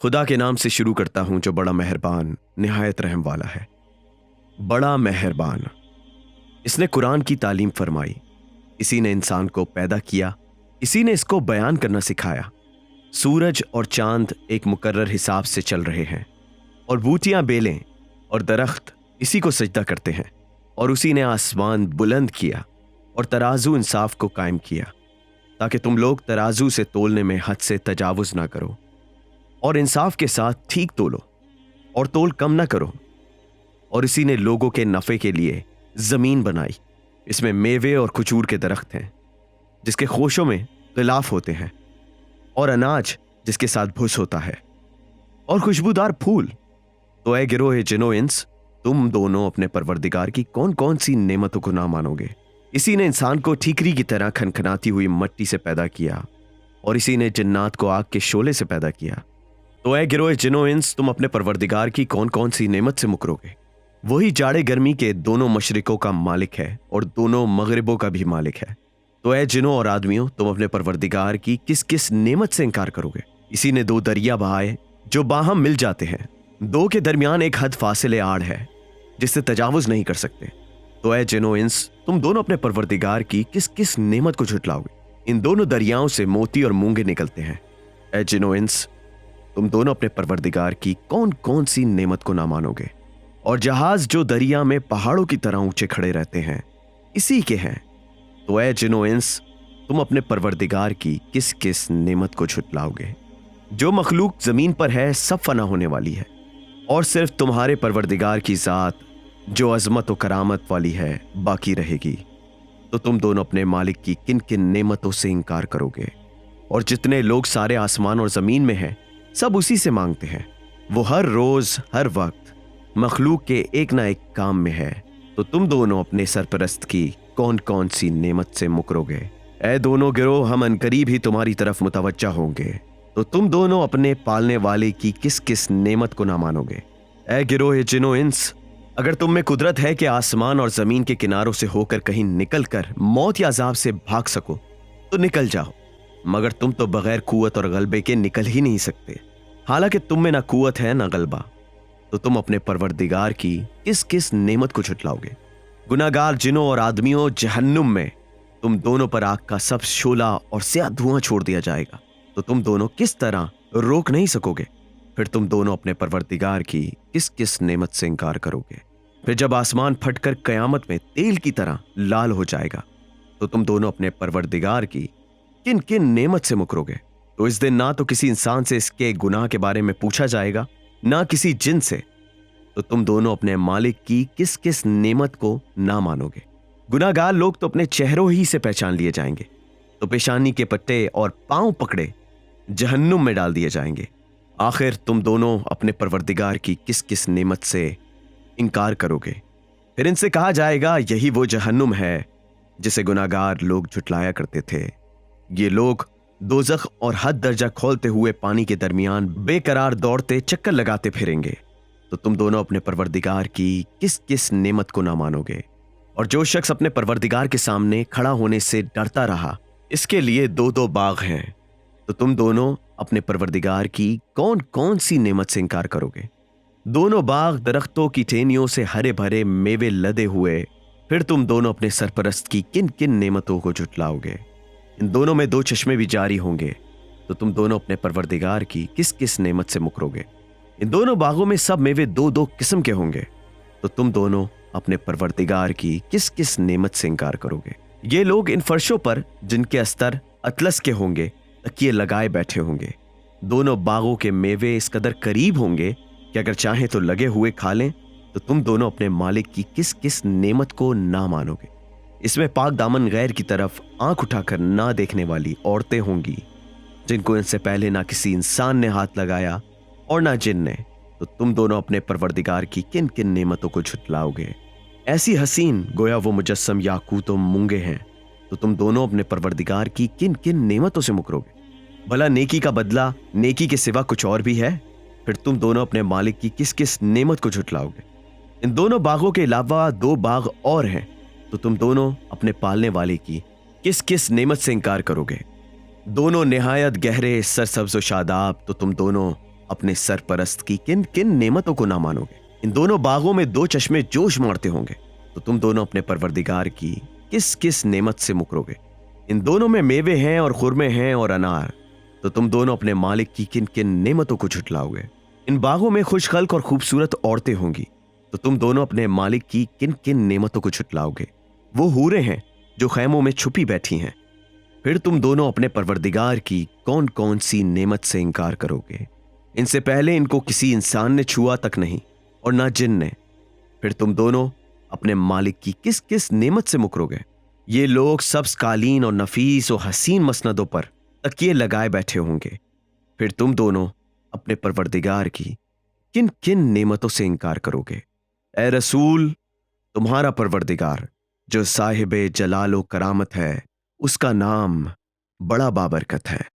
خدا کے نام سے شروع کرتا ہوں جو بڑا مہربان نہایت رحم والا ہے۔ بڑا مہربان، اس نے قرآن کی تعلیم فرمائی، اسی نے انسان کو پیدا کیا، اسی نے اس کو بیان کرنا سکھایا۔ سورج اور چاند ایک مقرر حساب سے چل رہے ہیں، اور بوٹیاں، بیلیں اور درخت اسی کو سجدہ کرتے ہیں، اور اسی نے آسمان بلند کیا اور ترازو انصاف کو قائم کیا، تاکہ تم لوگ ترازو سے تولنے میں حد سے تجاوز نہ کرو، اور انصاف کے ساتھ ٹھیک تولو اور تول کم نہ کرو۔ اور اسی نے لوگوں کے نفع کے لیے زمین بنائی، اس میں میوے اور کھجور کے درخت ہیں جس کے خوشوں میں غلاف ہوتے ہیں، اور اناج جس کے ساتھ بھس ہوتا ہے، اور خوشبودار پھول۔ تو اے گروہ جن و انس، تم دونوں اپنے پروردگار کی کون کون سی نعمتوں کو نہ مانو گے؟ اسی نے انسان کو ٹھیکری کی طرح کھنکھناتی ہوئی مٹی سے پیدا کیا، اور اسی نے جنات کو آگ کے شعلے سے پیدا کیا۔ تو اے گروہ جن و انس، تم اپنے پروردگار کی کون کون سی نعمت سے مکرو گے؟ وہی جاڑے گرمی کے دونوں مشرقوں کا مالک ہے اور دونوں مغربوں کا بھی مالک ہے۔ تو اے جنوں اور آدمیوں، تم اپنے پروردگار کی کس کس نعمت سے انکار کرو گے؟ اسی نے دو دریا بہائے جو باہم مل جاتے ہیں، دو کے درمیان ایک حد فاصلے آڑ ہے جس سے تجاوز نہیں کر سکتے۔ تو اے جن و انس، تم دونوں اپنے پروردگار کی کس کس نعمت کو جھٹلاؤ گے؟ ان دونوں دریاؤں سے موتی اور مونگے نکلتے ہیں۔ اے جن و انس، تم دونوں اپنے پروردگار کی کون کون سی نعمت کو نہ مانو گے؟ اور جہاز جو دریا میں پہاڑوں کی طرح اونچے کھڑے رہتے ہیں، اسی کے ہیں۔ تو اے جن و انس، تم اپنے پروردگار کی کس کس نعمت کو جھٹلاؤ گے؟ جو مخلوق زمین پر ہے سب فنا ہونے والی ہے، اور صرف تمہارے پروردگار کی ذات جو عظمت و کرامت والی ہے باقی رہے گی۔ تو تم دونوں اپنے مالک کی کن کن نعمتوں سے انکار کرو گے؟ اور جتنے لوگ سارے آسمان اور زمین میں ہیں سب اسی سے مانگتے ہیں، وہ ہر روز ہر وقت مخلوق کے ایک نہ ایک کام میں ہے۔ تو تم دونوں اپنے سرپرست کی کون کون سی نعمت سے مکرو گے؟ اے دونوں گروہ، ہم عنقریب ہی تمہاری طرف متوجہ ہوں گے۔ تو تم دونوں اپنے پالنے والے کی کس کس نعمت کو نہ مانو گے؟ اے گروہ جن و انس، اگر تم میں قدرت ہے کہ آسمان اور زمین کے کناروں سے ہو کر کہیں نکل کر موت یا عذاب سے بھاگ سکو تو نکل جاؤ، مگر تم تو بغیر قوت اور غلبے کے نکل ہی نہیں سکتے۔ حالانکہ تم میں نہ قوت ہے نہ غلبہ، تو تم اپنے پروردگار کی کس کس نعمت کو جھٹلاؤ گے؟ گناہگار جنوں اور آدمیوں، جہنم میں تم دونوں پر آگ کا سب شعلہ اور سیاہ دھواں چھوڑ دیا جائے گا، تو تم دونوں کس طرح روک نہیں سکو گے؟ پھر تم دونوں اپنے پروردگار کی کس کس نعمت سے انکار کرو گے؟ پھر جب آسمان پھٹ کر قیامت میں تیل کی طرح لال ہو جائے گا، تو تم دونوں اپنے پروردگار کی کن کن نعمت سے مکرو گے؟ تو اس دن نہ تو کسی انسان سے اس کے گناہ کے بارے میں پوچھا جائے گا، نہ کسی جن سے۔ تو تم دونوں اپنے مالک کی کس کس نعمت کو نہ مانو گے؟ گناہگار لوگ تو اپنے چہروں ہی سے پہچان لیے جائیں گے، تو پیشانی کے پٹے اور پاؤں پکڑے جہنم میں ڈال دیے جائیں گے۔ آخر تم دونوں اپنے پروردگار کی کس کس نعمت سے انکار کرو گے؟ پھر ان سے کہا جائے گا، یہی وہ جہنم ہے جسے گناہگار لوگ جھٹلایا کرتے تھے۔ یہ لوگ دوزخ اور حد درجہ کھولتے ہوئے پانی کے درمیان بے قرار دوڑتے چکر لگاتے پھریں گے۔ تو تم دونوں اپنے پروردگار کی کس کس نعمت کو نہ مانو گے؟ اور جو شخص اپنے پروردگار کے سامنے کھڑا ہونے سے ڈرتا رہا، اس کے لیے دو دو باغ ہیں۔ تو تم دونوں اپنے پروردگار کی کون کون سی نعمت سے انکار کرو گے؟ دونوں باغ درختوں کی ٹہنیوں سے ہرے بھرے میوے لدے ہوئے۔ پھر تم دونوں اپنے سرپرست کی کن کن نعمتوں کو جھٹلاؤ گے؟ ان دونوں میں دو چشمے بھی جاری ہوں گے۔ تو تم دونوں اپنے پروردگار کی کس کس نعمت سے مکرو گے؟ ان دونوں باغوں میں سب میوے دو دو قسم کے ہوں گے۔ تو تم دونوں اپنے پروردگار کی کس کس نعمت سے انکار کرو گے؟ یہ لوگ ان فرشوں پر جن کے استر اطلس کے ہوں گے تکیے لگائے بیٹھے ہوں گے۔ دونوں باغوں کے میوے اس قدر قریب ہوں گے کہ اگر چاہیں تو لگے ہوئے کھا لیں۔ تو تم دونوں اپنے مالک کی کس کس نعمت کو نہ مانو گے؟ اس میں پاک دامن غیر کی طرف آنکھ اٹھا کر نہ دیکھنے والی عورتیں ہوں گی، جن کو ان سے پہلے نہ کسی انسان نے ہاتھ لگایا اور نہ جن نے۔ تو تم دونوں اپنے پروردگار کی کن کن نعمتوں کو جھٹلاؤ گے؟ ایسی حسین گویا وہ مجسم یاقوت و مونگے ہیں۔ تو تم دونوں اپنے پروردگار کی کن کن نعمتوں سے مکرو گے؟ بھلا نیکی کا بدلہ نیکی کے سوا کچھ اور بھی ہے؟ پھر تم دونوں اپنے مالک کی کس کس نعمت کو جھٹلاؤ گے؟ ان دونوں باغوں کے علاوہ دو باغ اور ہیں۔ تو تم دونوں اپنے پالنے والے کی کس کس نعمت سے انکار کرو گے؟ دونوں نہایت گہرے سرسبز و شاداب۔ تو تم دونوں اپنے سرپرست کی کن کن نعمتوں کو نہ مانو گے؟ ان دونوں باغوں میں دو چشمے جوش مارتے ہوں گے تو تم دونوں اپنے پروردگار کی کس کس نعمت سے مکرو گے؟ ان دونوں میں میوے ہیں اور خرمے ہیں اور انار تو تم دونوں اپنے مالک کی کن کن نعمتوں کو جھٹلاؤ گے؟ ان باغوں میں خوش خلق اور خوبصورت عورتیں ہوں گی تو تم دونوں اپنے مالک کی کن کن نعمتوں کو جھٹلاؤ گے؟ وہ حوریں ہیں جو خیموں میں چھپی بیٹھی ہیں، پھر تم دونوں اپنے پروردگار کی کون کون سی نعمت سے انکار کرو گے؟ ان سے پہلے ان کو کسی انسان نے چھوا تک نہیں اور نہ جن نے، پھر تم دونوں اپنے مالک کی کس کس نعمت سے مکرو گے؟ یہ لوگ سبز قالین اور نفیس و حسین مسندوں پر تکیے لگائے بیٹھے ہوں گے، پھر تم دونوں اپنے پروردگار کی کن کن نعمتوں سے انکار کرو گے؟ اے رسول، تمہارا پروردگار جو صاحب جلال و کرامت ہے، اس کا نام بڑا بابرکت ہے۔